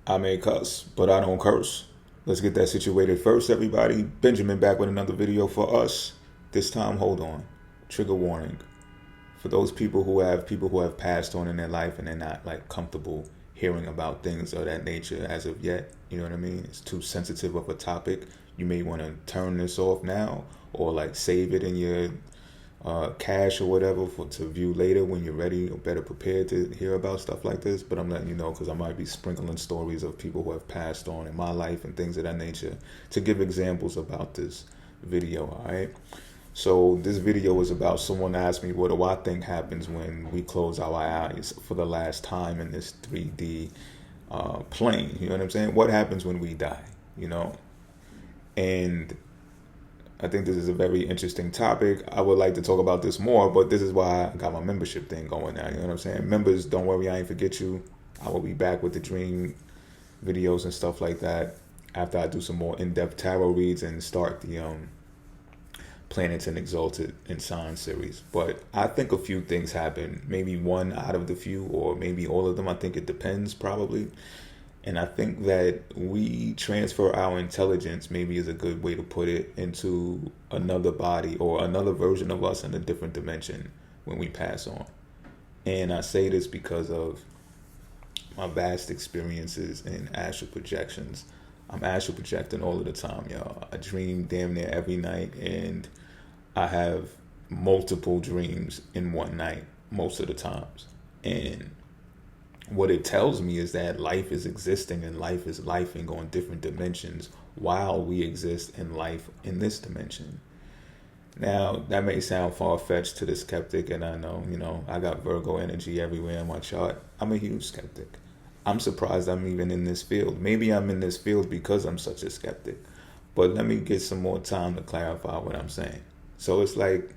I may cuss, but I don't curse. Let's get that situated first, everybody. Benjamin back with another video for us. This time, hold on. Trigger warning. For those people who have passed on in their life and they're not like comfortable hearing about things of that nature as of yet. You know what I mean? It's too sensitive of a topic. You may want to turn this off now or like save it in your cache or whatever to view later when you're ready or better prepared to hear about stuff like this. But I'm letting you know because I might be sprinkling stories of people who have passed on in my life and things of that nature to give examples about this video. All right. So this video is about someone asked me, what do I think happens when we close our eyes for the last time in this 3D plane? You know what I'm saying? What happens when we die? You know? And I think this is a very interesting topic. I would like to talk about this more, but this is why I got my membership thing going now. You know what I'm saying? Members, don't worry, I ain't forget you. I will be back with the dream videos and stuff like that after I do some more in-depth tarot reads and start the Planets and Exalted and Sign series. But I think a few things happen. Maybe one out of the few, or maybe all of them. I think it depends, probably. And I think that we transfer our intelligence, maybe is a good way to put it, into another body or another version of us in a different dimension when we pass on. And I say this because of my vast experiences in astral projections. I'm astral projecting all of the time, y'all. I dream damn near every night, and I have multiple dreams in one night most of the times. And what it tells me is that life is existing and life is lifing on different dimensions while we exist in life in this dimension. Now, that may sound far-fetched to the skeptic, and I know, I got Virgo energy everywhere in my chart. I'm a huge skeptic. I'm surprised I'm even in this field. Maybe I'm in this field because I'm such a skeptic. But let me get some more time to clarify what I'm saying. So it's like,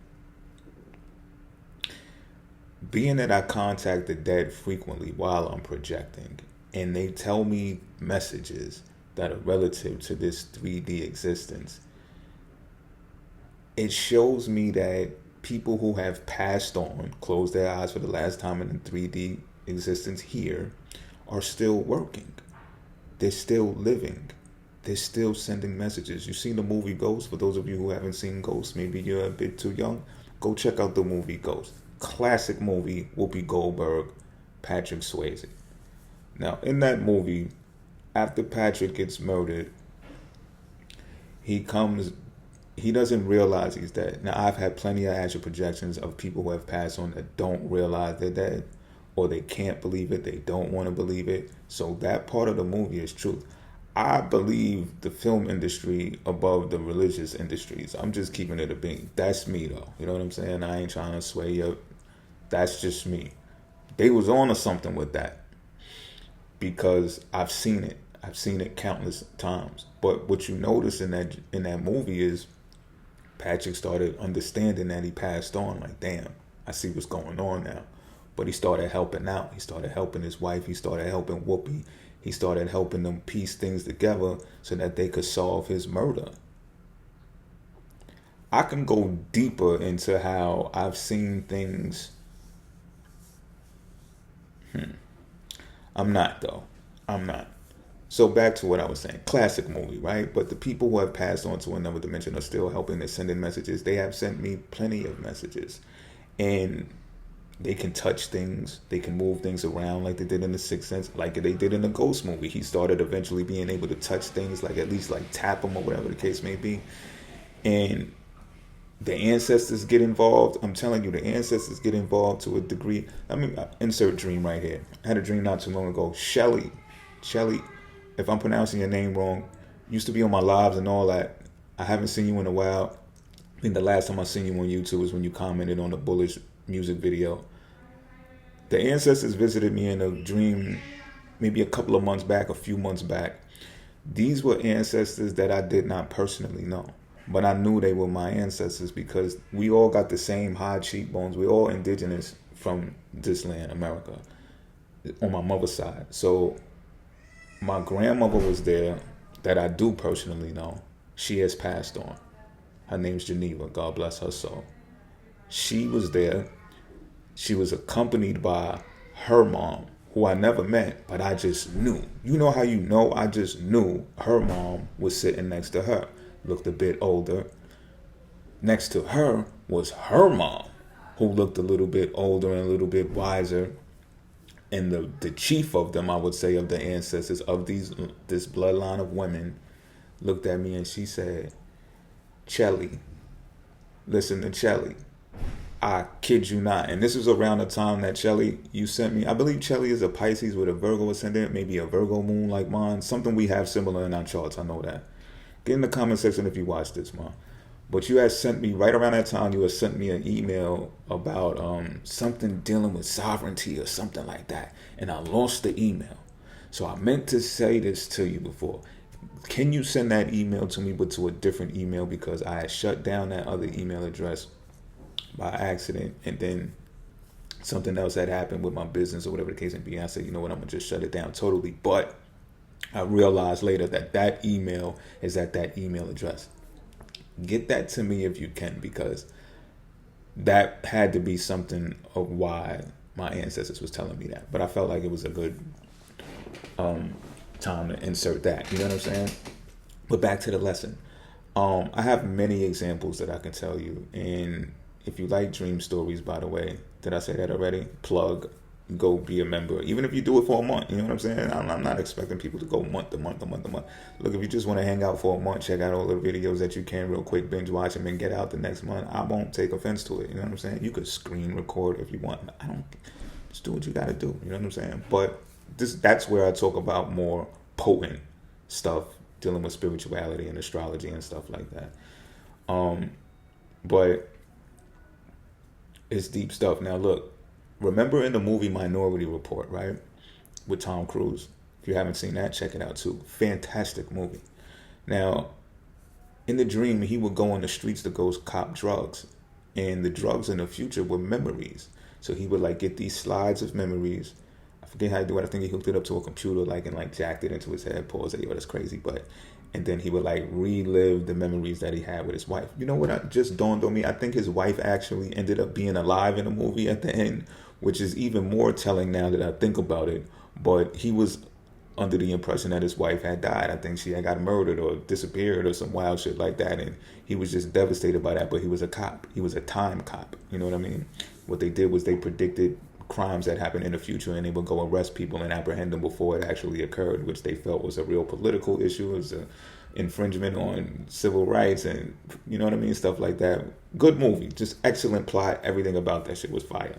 being that I contact the dead frequently while I'm projecting, and they tell me messages that are relative to this 3D existence, it shows me that people who have passed on, closed their eyes for the last time in the 3D existence here, are still working. They're still living. They're still sending messages. You've seen the movie Ghost. For those of you who haven't seen Ghost, maybe you're a bit too young, go check out the movie Ghost. Classic movie, Whoopi Goldberg, Patrick Swayze. Now, in that movie, after Patrick gets murdered, he doesn't realize he's dead. Now, I've had plenty of astral projections of people who have passed on that don't realize they're dead, or they can't believe it, they don't want to believe it. So that part of the movie is truth. I believe the film industry above the religious industries. I'm just keeping it a bean. That's me, though. You know what I'm saying? I ain't trying to sway you. That's just me. They was on to something with that because I've seen it. I've seen it countless times. But what you notice in that movie is Patrick started understanding that he passed on. Like, damn, I see what's going on now. But he started helping out. He started helping his wife. He started helping Whoopi. He started helping them piece things together so that they could solve his murder. I can go deeper into how I've seen things. I'm not, though. I'm not. So back to what I was saying. Classic movie, right? But the people who have passed on to another dimension are still helping. They're sending messages. They have sent me plenty of messages. And they can touch things. They can move things around like they did in The Sixth Sense, like they did in the Ghost movie. He started eventually being able to touch things, like at least like tap them or whatever the case may be. And the ancestors get involved. I'm telling you, the ancestors get involved to a degree. I mean, insert dream right here. I had a dream not too long ago. Shelly, if I'm pronouncing your name wrong, used to be on my lives and all that. I haven't seen you in a while. I think the last time I seen you on YouTube was when you commented on the Bullish music video. The ancestors visited me in a dream maybe a couple of months back, a few months back. These were ancestors that I did not personally know, but I knew they were my ancestors because we all got the same high cheekbones. We're all indigenous from this land, America, on my mother's side. So my grandmother was there that I do personally know. She has passed on. Her name's Geneva. God bless her soul. She was there. She was accompanied by her mom, who I never met, but I just knew. You know how you know? I just knew her mom was sitting next to her. Looked a bit older. Next to her was her mom, who looked a little bit older and a little bit wiser. And the chief of them, I would say, of the ancestors of this bloodline of women, looked at me and she said, Chelly, listen to Chelly. I kid you not. And this was around the time that Chelly, you sent me. I believe Chelly is a Pisces with a Virgo ascendant, maybe a Virgo moon like mine. Something we have similar in our charts. I know that. Get in the comment section if you watch this, man. But you had sent me, right around that time, you had sent me an email about something dealing with sovereignty or something like that. And I lost the email. So I meant to say this to you before. Can you send that email to me, but to a different email? Because I had shut down that other email address by accident. And then something else had happened with my business or whatever the case may be. I said, you know what, I'm going to just shut it down totally. But I realized later that email is at that email address. Get that to me if you can, because that had to be something of why my ancestors was telling me that. But I felt like it was a good time to insert that. You know what I'm saying? But back to the lesson. I have many examples that I can tell you. And if you like dream stories, by the way, did I say that already? Plug. Go be a member, even if you do it for a month. You know what I'm saying? I'm not expecting people to go month to month. Look, if you just want to hang out for a month, check out all the videos that you can real quick, binge watch them, and get out the next month. I won't take offense to it. You know what I'm saying? You could screen record if you want. Just do what you got to do. You know what I'm saying? But that's where I talk about more potent stuff dealing with spirituality and astrology and stuff like that. But it's deep stuff. Now, look. Remember in the movie Minority Report, right? With Tom Cruise. If you haven't seen that, check it out too. Fantastic movie. Now, in the dream, he would go on the streets to go cop drugs. And the drugs in the future were memories. So he would get these slides of memories. I forget how to do it. I think he hooked it up to a computer and jacked it into his head. Pause. Yo, that's crazy. And then he would relive the memories that he had with his wife. You know what just dawned on me? I think his wife actually ended up being alive in the movie at the end, which is even more telling now that I think about it. But he was under the impression that his wife had died. I think she had got murdered or disappeared or some wild shit like that. And he was just devastated by that. But he was a cop. He was a time cop. You know what I mean? What they did was they predicted crimes that happened in the future, and they would go arrest people and apprehend them before it actually occurred, which they felt was a real political issue. It was an infringement on civil rights and, you know what I mean, stuff like that. Good movie, just excellent plot. Everything about that shit was fire.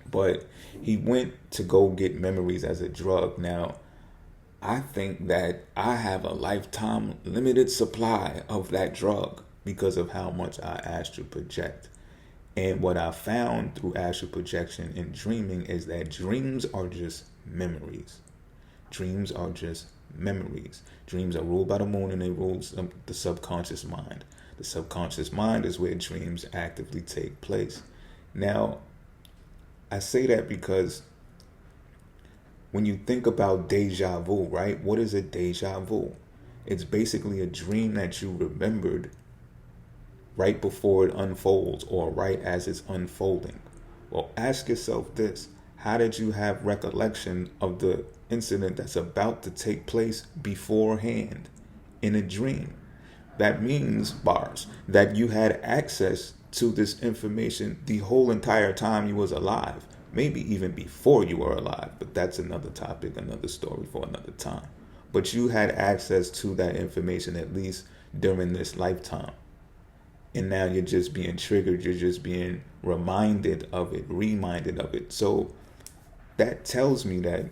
But he went to go get memories as a drug. Now, I think that I have a lifetime limited supply of that drug because of how much I astral project. And what I found through astral projection and dreaming is that dreams are just memories. Dreams are just memories. Dreams are ruled by the moon, and they rule the subconscious mind. The subconscious mind is where dreams actively take place. Now, I say that because when you think about deja vu, right? What is a deja vu? It's basically a dream that you remembered right before it unfolds or right as it's unfolding. Well, ask yourself this. How did you have recollection of the incident that's about to take place beforehand in a dream? That means, bars, that you had access to this information the whole entire time you was alive. Maybe even before you were alive. But that's another topic, another story for another time. But you had access to that information at least during this lifetime. And now you're just being triggered. You're just being reminded of it. So that tells me that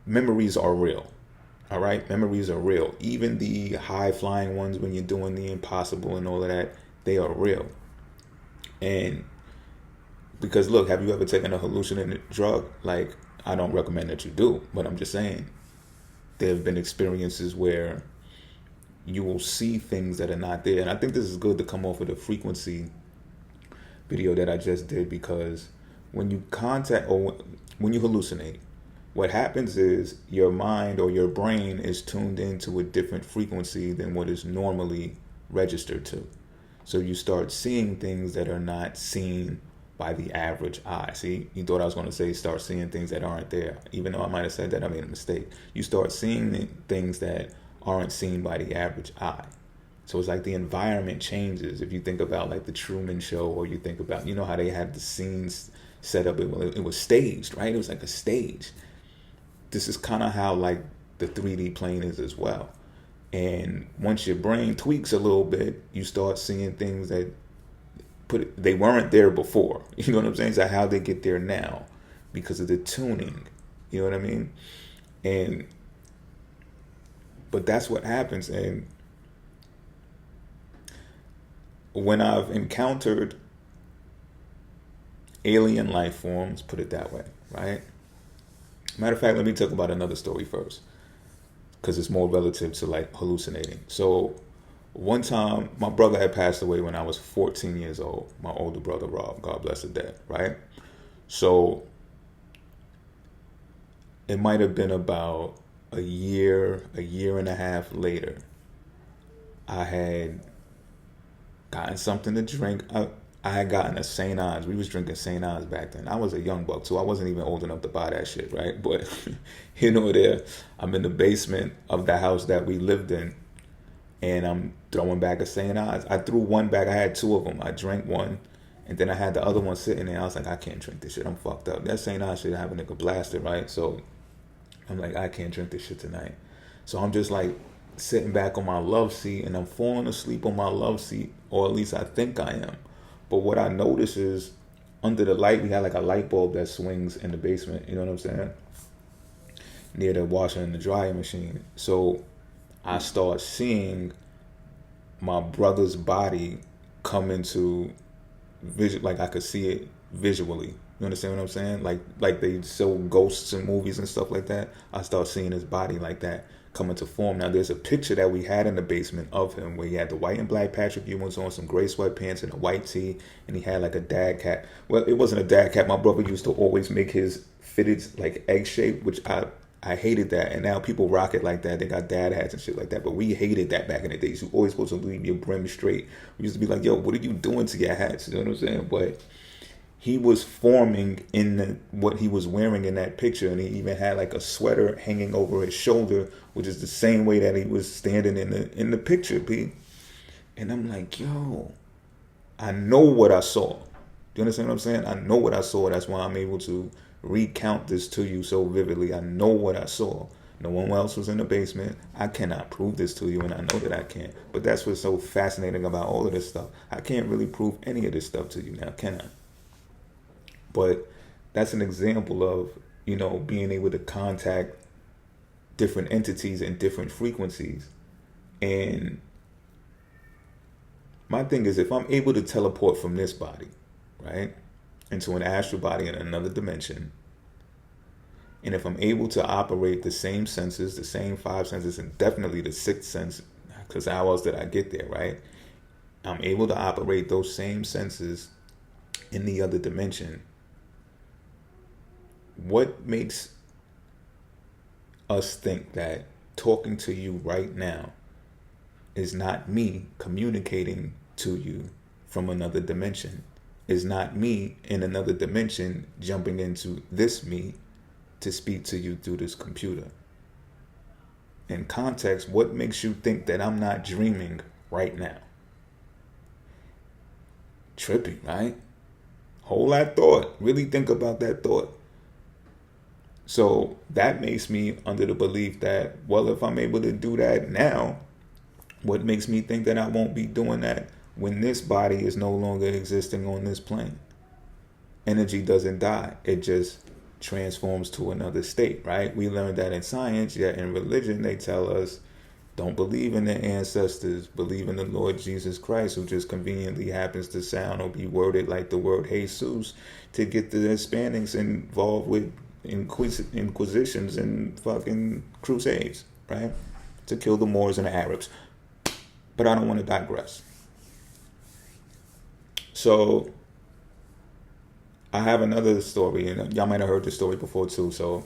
memories are real. All right? Memories are real. Even the high-flying ones when you're doing the impossible and all of that, they are real. And because, look, have you ever taken a hallucinating drug? I don't recommend that you do. But I'm just saying, there have been experiences where you will see things that are not there. And I think this is good to come off of the frequency video that I just did, because when you when you hallucinate, what happens is your mind or your brain is tuned into a different frequency than what is normally registered to. So you start seeing things that are not seen by the average eye. See, you thought I was going to say start seeing things that aren't there. Even though I might have said that, I made a mistake. You start seeing things that aren't seen by the average eye. So it's like the environment changes. If you think about like the Truman Show, or you think about, you know how they had the scenes set up, it was staged, right? It was like a stage. This is kind of how like the 3D plane is as well. And once your brain tweaks a little bit, you start seeing things that they weren't there before. You know what I'm saying? So how they get there now, because of the tuning. You know what I mean? But that's what happens. And when I've encountered alien life forms, put it that way, right? Matter of fact, let me talk about another story first, because it's more relative to like hallucinating. So one time, my brother had passed away when I was 14 years old. My older brother, Rob, God bless the dead, right? So it might have been about a year and a half later, I had gotten something to drink. I had gotten a St. Ives. We was drinking St. Ives back then. I was a young buck, so I wasn't even old enough to buy that shit, right? But you know, I'm in the basement of the house that we lived in, and I'm throwing back a St. Ives. I threw one back. I had two of them. I drank one, and then I had the other one sitting there. I was like, I can't drink this shit. I'm fucked up. That St. Ives shit have a nigga blasted, right? So I'm like, I can't drink this shit tonight. So I'm just like sitting back on my love seat, and I'm falling asleep on my love seat, or at least I think I am. But what I notice is under the light, we had like a light bulb that swings in the basement, you know what I'm saying? Near the washer and the dryer machine. So I start seeing my brother's body come into vision, like I could see it visually. You understand what I'm saying? Like they show ghosts in movies and stuff like that. I start seeing his body like that come into form. Now there's a picture that we had in the basement of him where he had the white and black Patrick Ewing's on, some gray sweatpants and a white tee, and he had like a dad cap. Well, it wasn't a dad cap. My brother used to always make his fitted like egg shape, which I hated that. And now people rock it like that. They got dad hats and shit like that. But we hated that back in the days. You always supposed to leave your brim straight. We used to be like, yo, what are you doing to your hats? You know what I'm saying? But he was forming in what he was wearing in that picture. And he even had like a sweater hanging over his shoulder, which is the same way that he was standing in the picture, P. And I'm like, yo, I know what I saw. Do you understand what I'm saying? I know what I saw. That's why I'm able to recount this to you so vividly. I know what I saw. No one else was in the basement. I cannot prove this to you, and I know that I can't. But that's what's so fascinating about all of this stuff. I can't really prove any of this stuff to you now, can I? But that's an example of, you know, being able to contact different entities and different frequencies. And my thing is, if I'm able to teleport from this body, right, into an astral body in another dimension, and if I'm able to operate the same senses, the same five senses, and definitely the sixth sense, because how else did I get there, right? I'm able to operate those same senses in the other dimension. What makes us think that talking to you right now is not me communicating to you from another dimension? Is not me in another dimension jumping into this me to speak to you through this computer? In context, what makes you think that I'm not dreaming right now? Trippy, right? Hold that thought. Really think about that thought. So that makes me under the belief that, well, if I'm able to do that now, what makes me think that I won't be doing that when this body is no longer existing on this plane? Energy doesn't die. It just transforms to another state, right? We learned that in science, yet in religion, they tell us, don't believe in the ancestors, believe in the Lord Jesus Christ, who just conveniently happens to sound or be worded like the word Jesus to get the Hispanics involved with inquisitions and fucking crusades, right? To kill the Moors and the Arabs. But I don't want to digress. So I have another story, and y'all might have heard this story before too. So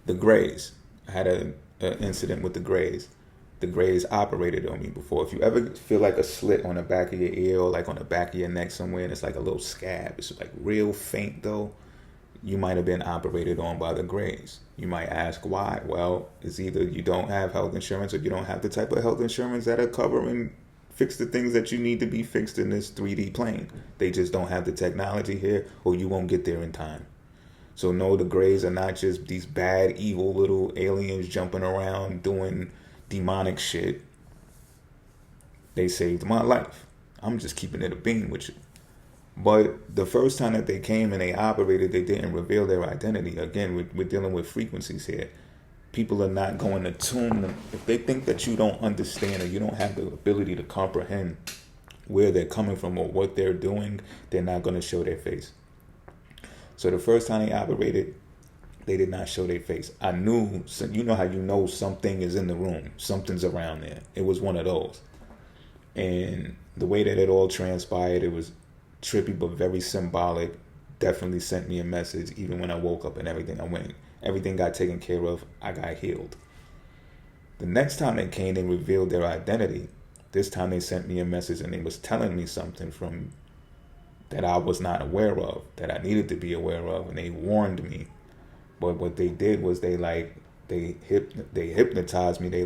the Greys, I had an incident with the Greys. the Greys operated on me before. If you ever feel like a slit on the back of your ear or like on the back of your neck somewhere and it's like a little scab, it's like real faint though, you might have been operated on by the Greys. You might ask why. Well, it's either you don't have health insurance or you don't have the type of health insurance that'll cover and fix the things that you need to be fixed in this 3D plane. They just don't have the technology here, or you won't get there in time. So no, the Greys are not just these bad, evil little aliens jumping around doing demonic shit. They saved my life. I'm just keeping it a bean with you. But the first time that they came and they operated, they didn't reveal their identity. Again, we're dealing with frequencies here. People are not going to tune them. If they think that you don't understand or you don't have the ability to comprehend where they're coming from or what they're doing, they're not going to show their face. So the first time they operated, they did not show their face. I knew, you know how you know something is in the room, something's around there. It was one of those. And the way that it all transpired, it was trippy but very symbolic. Definitely sent me a message. Even when I woke up and everything got taken care of. I got healed. The next time they came and revealed their identity, this time they sent me a message and they was telling me something from that I was not aware of, that I needed to be aware of, and they warned me. But what they did was they hypnotized me. They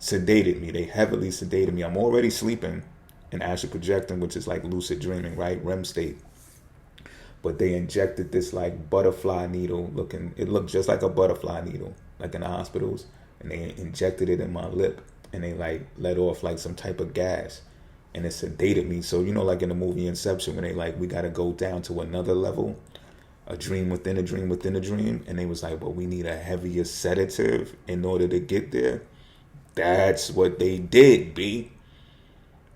sedated me. They heavily sedated me. I'm already sleeping and astral projecting, which is like lucid dreaming, right? REM state. But they injected this like butterfly needle looking, it looked just like a butterfly needle, like in the hospitals. And they injected it in my lip and they like let off like some type of gas and it sedated me. So, you know, like in the movie Inception, when they like, we got to go down to another level, a dream within a dream within a dream. And they was like, but we need a heavier sedative in order to get there. That's what they did, B.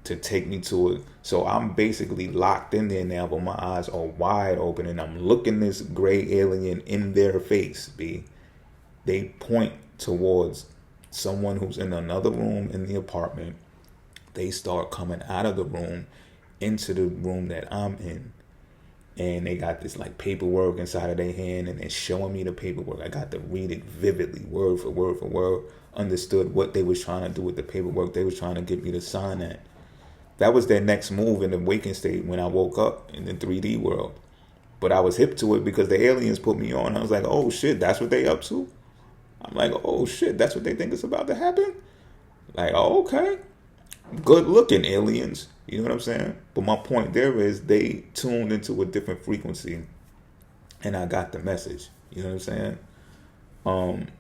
To take me to it. So I'm basically locked in there now, but my eyes are wide open and I'm looking this gray alien in their face, B. They point towards someone who's in another room in the apartment. They start coming out of the room into the room that I'm in. And they got this like paperwork inside of their hand and they're showing me the paperwork. I got to read it vividly, word for word for word. Understood what they was trying to do with the paperwork. They was trying to get me to sign that. That was their next move in the waking state when I woke up in the 3D world. But I was hip to it because the aliens put me on. I was like, oh shit, that's what they up to? I'm like, oh shit, that's what they think is about to happen? Like, oh, okay. Good looking aliens. You know what I'm saying? But my point there is they tuned into a different frequency and I got the message. You know what I'm saying?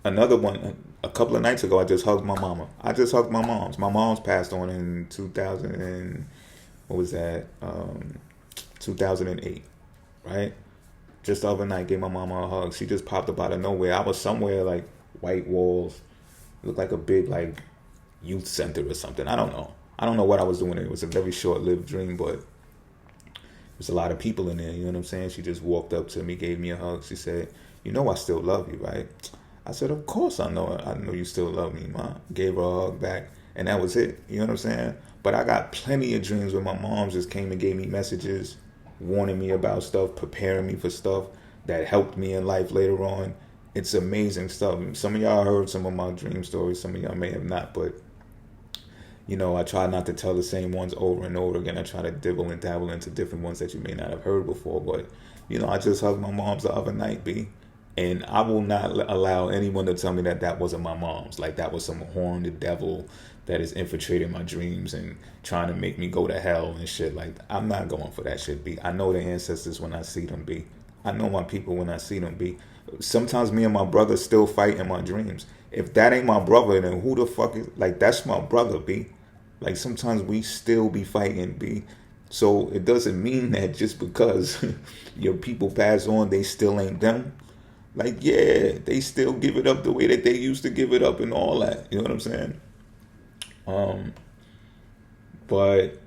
Another one, a couple of nights ago, I just hugged my mama. I just hugged my mom's. My mom's passed on in 2008, right? Just the other night, gave my mama a hug. She just popped up out of nowhere. I was somewhere like white walls, looked like a big like youth center or something. I don't know. I don't know what I was doing. It was a very short-lived dream, but there's a lot of people in there. You know what I'm saying? She just walked up to me, gave me a hug. She said, "You know I still love you, right?" I said, "Of course I know. I know you still love me, Ma." Gave her a hug back, and that was it. You know what I'm saying? But I got plenty of dreams where my mom just came and gave me messages, warning me about stuff, preparing me for stuff that helped me in life later on. It's amazing stuff. Some of y'all heard some of my dream stories. Some of y'all may have not, but you know, I try not to tell the same ones over and over again. I try to dibble and dabble into different ones that you may not have heard before. But, you know, I just hugged my mom's the other night, B. And I will not allow anyone to tell me that that wasn't my mom's. Like that was some horned devil that is infiltrating my dreams and trying to make me go to hell and shit. Like, I'm not going for that shit, B. I know the ancestors when I see them, B. I know my people when I see them, B. Sometimes me and my brother still fight in my dreams. If that ain't my brother, then who the fuck is... Like, that's my brother, B. Like, sometimes we still be fighting, B. So it doesn't mean that just because your people pass on, they still ain't them. Like, yeah, they still give it up the way that they used to give it up and all that. You know what I'm saying? But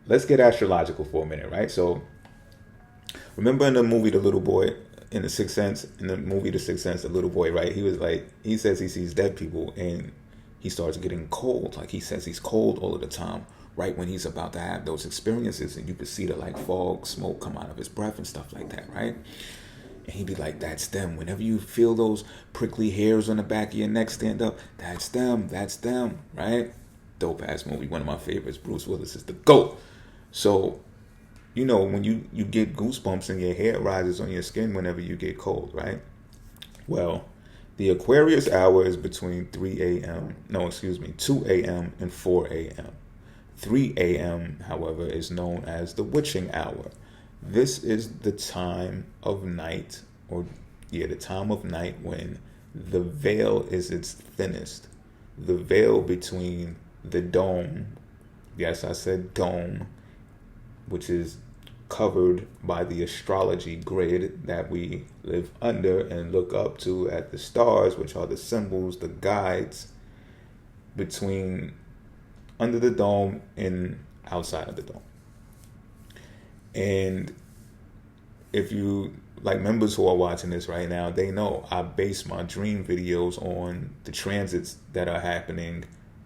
let's get astrological for a minute, right? So remember in the movie The Little Boy, in The Sixth Sense, the little boy, right? He was like, he says he sees dead people and he starts getting cold. Like he says he's cold all of the time, right when he's about to have those experiences. And you could see the like fog, smoke come out of his breath and stuff like that, right? And he'd be like, that's them. Whenever you feel those prickly hairs on the back of your neck stand up, that's them, right? Dope ass movie, one of my favorites. Bruce Willis is the GOAT. So, when you get goosebumps and your hair rises on your skin whenever you get cold, right? Well, the Aquarius hour is between 2 a.m. and 4 a.m. 3 a.m., however, is known as the witching hour. This is the time of night, the time of night when the veil is its thinnest. The veil between the dome, yes, I said dome, which is covered by the astrology grid that we live under and look up to at the stars, which are the symbols, the guides between under the dome and outside of the dome. And if you, like members who are watching this right now, they know I base my dream videos on the transits that are happening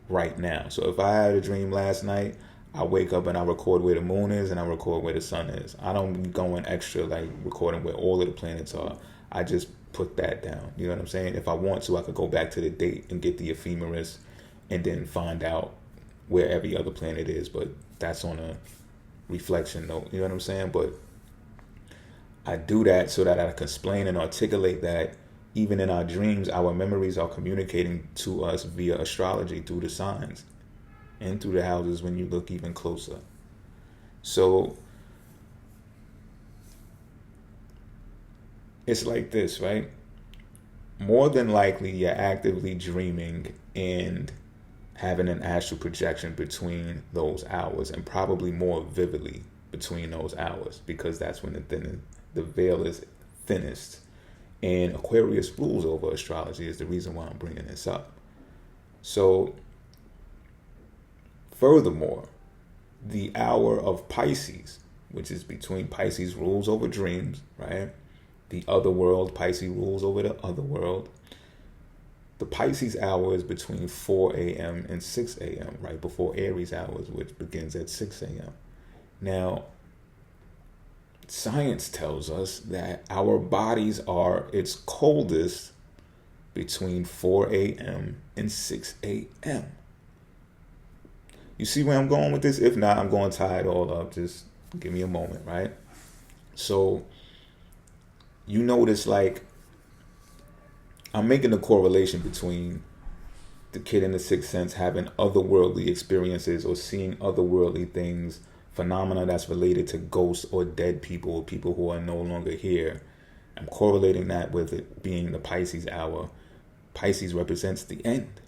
right now. So if I had a dream last night, I wake up and I record where the moon is and I record where the sun is. I don't be going extra like recording where all of the planets are. I just put that down. You know what I'm saying? If I want to, I could go back to the date and get the ephemeris and then find out where every other planet is, but that's on a reflection note, you know what I'm saying? But I do that so that I can explain and articulate that even in our dreams, our memories are communicating to us via astrology through the signs and through the houses when you look even closer. So it's like this, right? More than likely, you're actively dreaming and having an astral projection between those hours, and probably more vividly between those hours, because that's when the veil is thinnest. And Aquarius rules over astrology is the reason why I'm bringing this up. So, furthermore, the hour of Pisces, which is between Pisces rules over dreams, right? The other world, Pisces rules over the other world. The Pisces hour is between 4 a.m. and 6 a.m., right before Aries hours, which begins at 6 a.m. Now, science tells us that our bodies are its coldest between 4 a.m. and 6 a.m. You see where I'm going with this? If not, I'm going to tie it all up. Just give me a moment, right? So, you notice, like, I'm making a correlation between the kid in the sixth sense having otherworldly experiences or seeing otherworldly things, phenomena that's related to ghosts or dead people or people who are no longer here. I'm correlating that with it being the Pisces hour. Pisces represents the end.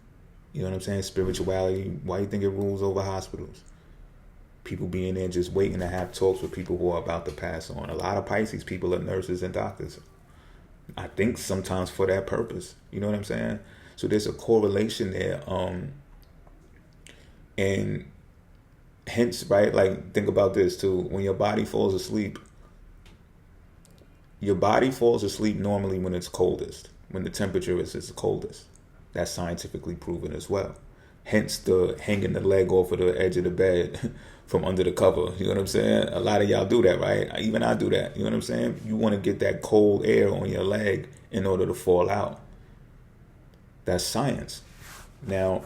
You know what I'm saying? Spirituality. Why do you think it rules over hospitals? People being there just waiting to have talks with people who are about to pass on. A lot of Pisces people are nurses and doctors. I think sometimes for that purpose. You know what I'm saying? So there's a correlation there. And hence, right, like, think about this too. When your body falls asleep normally when it's coldest, when the temperature is its coldest. That's scientifically proven as well. Hence the hanging the leg off of the edge of the bed from under the cover. You know what I'm saying? A lot of y'all do that, right? Even I do that. You know what I'm saying? You want to get that cold air on your leg in order to fall out. That's science. Now,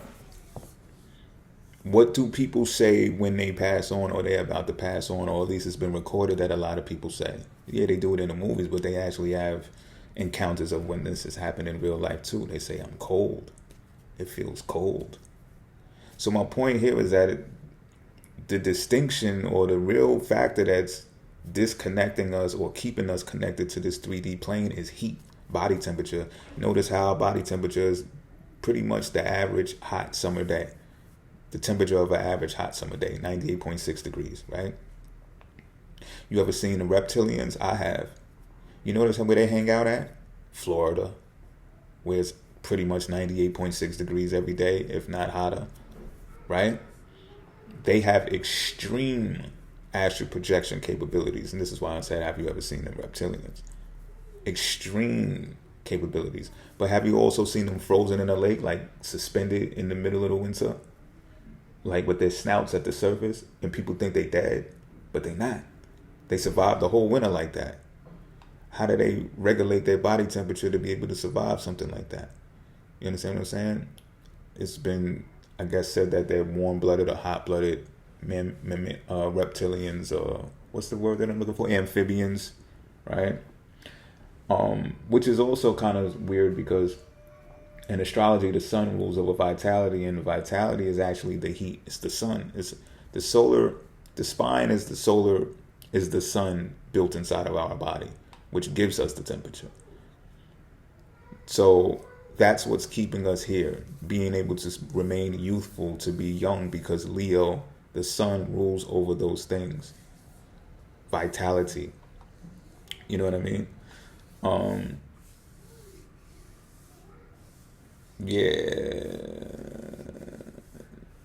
what do people say when they pass on or they're about to pass on, or at least it's been recorded that a lot of people say? Yeah, they do it in the movies, but they actually have encounters of when this has happened in real life too. They say, I'm cold. It feels cold. So my point here is that the distinction or the real factor that's disconnecting us or keeping us connected to this 3D plane is heat, body temperature. Notice how our body temperature is pretty much the average hot summer day. The temperature of an average hot summer day, 98.6 degrees, right? You ever seen the reptilians? I have. You notice where they hang out at? Florida, where it's pretty much 98.6 degrees every day, if not hotter, right? They have extreme astral projection capabilities. And this is why I said, have you ever seen them reptilians? Extreme capabilities. But have you also seen them frozen in a lake, like suspended in the middle of the winter? Like with their snouts at the surface, and people think they dead, but they not. They survived the whole winter like that. how do they regulate their body temperature to be able to survive something like that? You understand what I'm saying? It's been, I guess, said that they're warm-blooded or hot-blooded reptilians, or what's the word that I'm looking for? Amphibians, right? Which is also kind of weird because in astrology, the sun rules over vitality, and vitality is actually the heat. It's the sun. It's the solar. The spine is the sun built inside of our body, which gives us the temperature. So that's what's keeping us here, being able to remain youthful, to be young, because Leo, the sun, rules over those things. Vitality. You know what I mean? Yeah,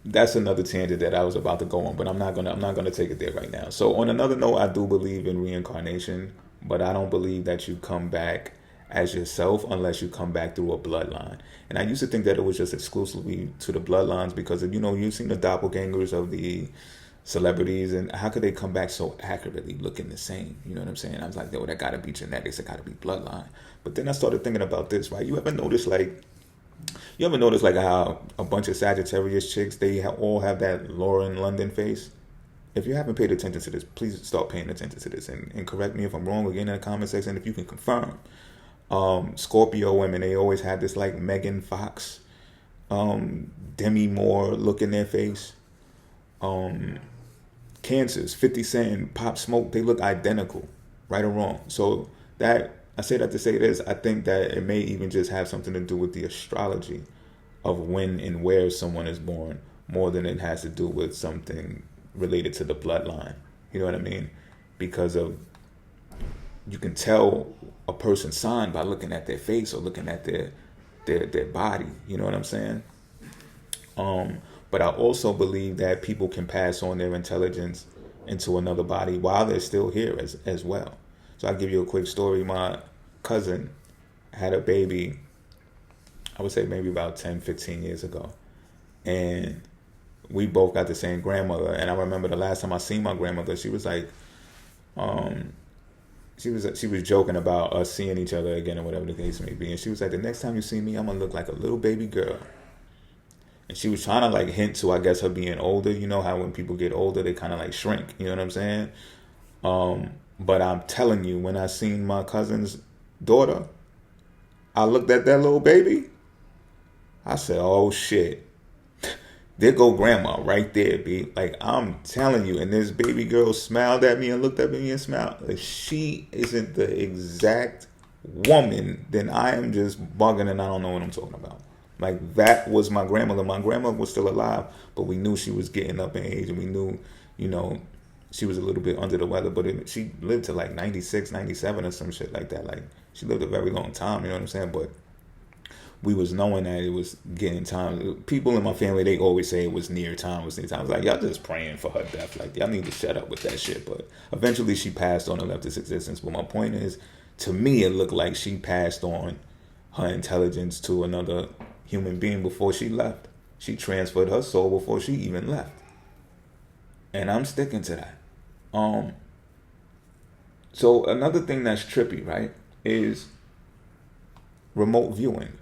that's another tangent that I was about to go on, but I'm not gonna take it there right now. So on another note, I do believe in reincarnation, but I don't believe that you come back as yourself unless you come back through a bloodline. And I used to think that it was just exclusively to the bloodlines because of, you've seen the doppelgangers of the celebrities, and how could they come back so accurately looking the same? You know what I'm saying? I was like, that gotta be genetics, it gotta be bloodline. But then I started thinking about this, right? You ever notice how a bunch of Sagittarius chicks, they all have that Lauren London face? If you haven't paid attention to this, please start paying attention to this, and correct me if I'm wrong again in the comment section if you can confirm. Scorpio women, they always had this like Megan Fox, Demi Moore look in their face. Cancers, 50 Cent, Pop Smoke, they look identical, right or wrong. So that, I say that to say this, I think that it may even just have something to do with the astrology of when and where someone is born, more than it has to do with something related to the bloodline. You know what I mean? Because you can tell a person's sign by looking at their face or looking at their body. You know what I'm saying? But I also believe that people can pass on their intelligence into another body while they're still here as well. So I'll give you a quick story. My cousin had a baby, I would say maybe about 10, 15 years ago. And we both got the same grandmother. And I remember the last time I seen my grandmother, she was like, she was joking about us seeing each other again or whatever the case may be. And she was like, the next time you see me, I'm going to look like a little baby girl. And she was trying to like hint to, I guess, her being older. You know how when people get older, they kind of like shrink. You know what I'm saying? But I'm telling you, when I seen my cousin's daughter, I looked at that little baby. I said, oh shit. There go grandma right there, B. Like, I'm telling you. And this baby girl smiled at me and looked at me and smiled. If she isn't the exact woman, then I am just bugging and I don't know what I'm talking about. Like, that was my grandmother. My grandmother was still alive, but we knew she was getting up in age, and we knew, she was a little bit under the weather, but she lived to like 96, 97 or some shit like that. Like, she lived a very long time, you know what I'm saying? But we was knowing that it was getting time. People in my family, they always say it was near time. I was like, y'all just praying for her death. Like, y'all need to shut up with that shit. But eventually she passed on and left this existence. But my point is, to me, it looked like she passed on her intelligence to another human being before she left. She transferred her soul before she even left. And I'm sticking to that. So another thing that's trippy, right, is remote viewing.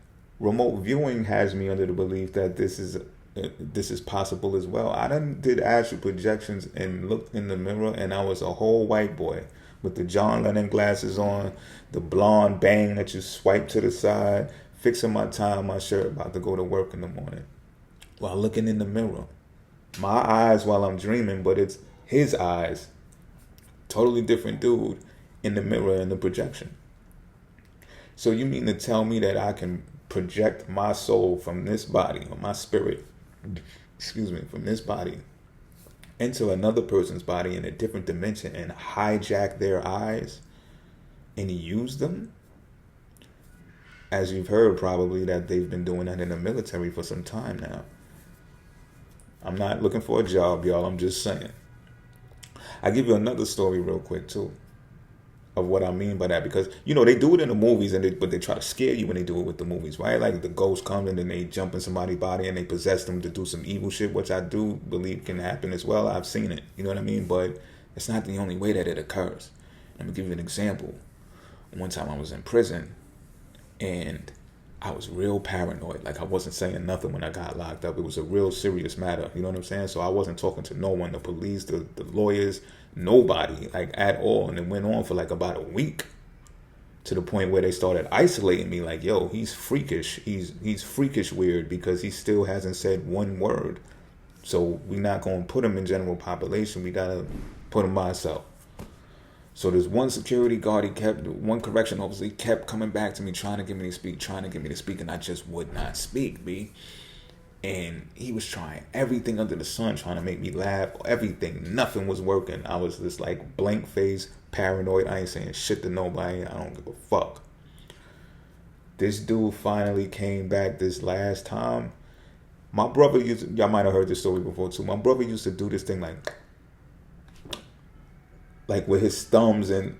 Remote viewing has me under the belief that this is possible as well. I did astral projections and looked in the mirror, and I was a whole white boy with the John Lennon glasses on, the blonde bang that you swipe to the side, fixing my tie on my shirt, about to go to work in the morning, while looking in the mirror. My eyes while I'm dreaming, but it's his eyes. Totally different dude in the mirror in the projection. So you mean to tell me that I can project my soul from this body, or my spirit, from this body into another person's body in a different dimension and hijack their eyes and use them? As you've heard probably that they've been doing that in the military for some time now. I'm not looking for a job, y'all. I'm just saying. I'll give you another story real quick too of what I mean by that, because they do it in the movies, but they try to scare you when they do it with the movies, right? Like the ghost comes and then they jump in somebody's body and they possess them to do some evil shit, which I do believe can happen as well. I've seen it, you know what I mean? But it's not the only way that it occurs. Let me give you an example. One time I was in prison, and I was real paranoid. Like, I wasn't saying nothing when I got locked up. It was a real serious matter. You know what I'm saying? So I wasn't talking to no one, the police, the lawyers, nobody, like, at all. And it went on for like about a week, to the point where they started isolating me. Like, yo, he's freakish. He's freakish weird, because he still hasn't said one word. So we're not going to put him in general population. We got to put him by himself. So there's one security guard, one correction officer, he kept coming back to me, trying to get me to speak, and I just would not speak, B. And he was trying everything under the sun, trying to make me laugh, everything. Nothing was working. I was just like blank face, paranoid. I ain't saying shit to nobody. I don't give a fuck. This dude finally came back this last time. My brother y'all might have heard this story before too. My brother used to do this thing like with his thumbs, and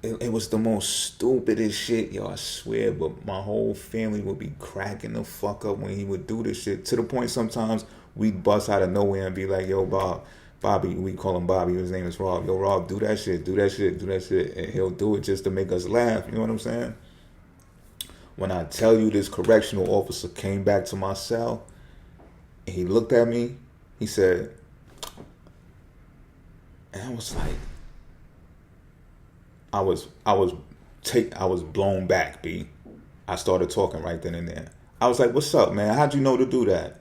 it was the most stupidest shit, yo, I swear. But my whole family would be cracking the fuck up when he would do this shit, to the point sometimes we'd bust out of nowhere and be like, yo, Bobby, we call him Bobby, his name is Rob. Yo, Rob, do that shit. And he'll do it just to make us laugh. You know what I'm saying? When I tell you, this correctional officer came back to my cell, and he looked at me, he said, and I was like, I was blown back, B. I started talking right then and there. I was like, what's up, man? How'd you know to do that?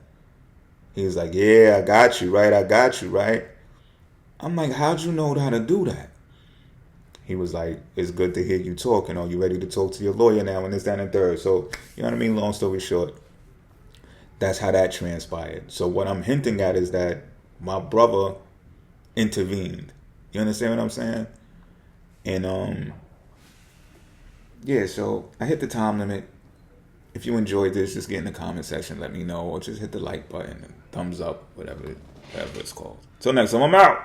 He was like, yeah, I got you, right? I'm like, how'd you know how to do that? He was like, it's good to hear you talking. Are you ready to talk to your lawyer now? And this, that, and third. So, you know what I mean? Long story short, that's how that transpired. So what I'm hinting at is that my brother intervened. You understand what I'm saying? And yeah, so I hit the time limit. If you enjoyed this, just get in the comment section, let me know, or just hit the like button, and thumbs up, whatever it's called. Till next time, I'm out.